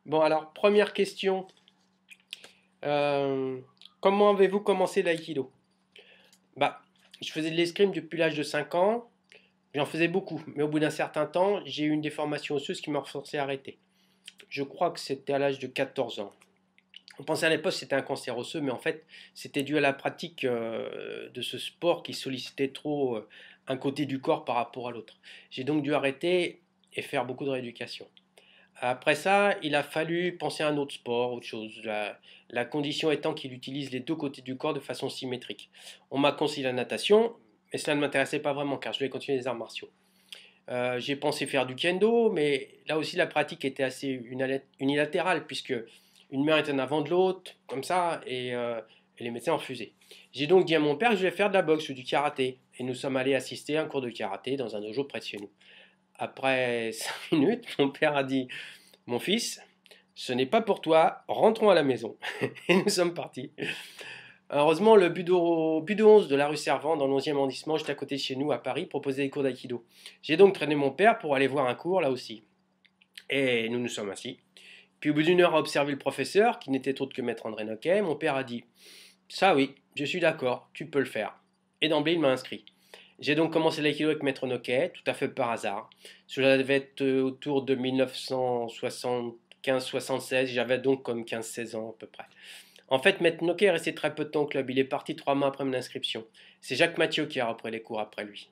Bon, alors, première question. Euh, Comment avez-vous commencé l'aïkido? Bah, je faisais de l'escrime depuis l'âge de 5 ans. J'en faisais beaucoup, mais au bout d'un certain temps, j'ai eu une déformation osseuse qui m'a forcé à arrêter. Je crois que c'était à l'âge de 14 ans. On pensait à l'époque que c'était un cancer osseux, mais en fait, c'était dû à la pratique de ce sport qui sollicitait trop un côté du corps par rapport à l'autre. J'ai donc dû arrêter et faire beaucoup de rééducation. Après ça, il a fallu penser à un autre sport, autre chose. La condition étant qu'il utilise les deux côtés du corps de façon symétrique. On m'a conseillé la natation, mais cela ne m'intéressait pas vraiment car je voulais continuer les arts martiaux. J'ai pensé faire du kendo, mais là aussi la pratique était assez unilatérale puisque une main était en avant de l'autre, comme ça, et les médecins ont refusé. J'ai donc dit à mon père que je voulais faire de la boxe ou du karaté, et nous sommes allés assister à un cours de karaté dans un dojo près de chez nous. Après 5 minutes, mon père a dit: mon fils, ce n'est pas pour toi, rentrons à la maison. Et nous sommes partis. Heureusement, le Budo 11 de la rue Servant, dans l'11e arrondissement, juste à côté de chez nous, à Paris, proposait des cours d'aïkido. J'ai donc traîné mon père pour aller voir un cours là aussi. Et nous nous sommes assis. Puis au bout d'une heure à observer le professeur, qui n'était autre que maître André Noquet, mon père a dit: ça oui, je suis d'accord, tu peux le faire. Et d'emblée, il m'a inscrit. J'ai donc commencé l'aïkido avec maître Noquet, tout à fait par hasard. Cela devait être autour de 1975-76, j'avais donc comme 15-16 ans à peu près. En fait, Maître Noquet est resté très peu de temps au club, il est parti 3 mois après mon inscription. C'est Jacques Mathieu qui a repris les cours après lui.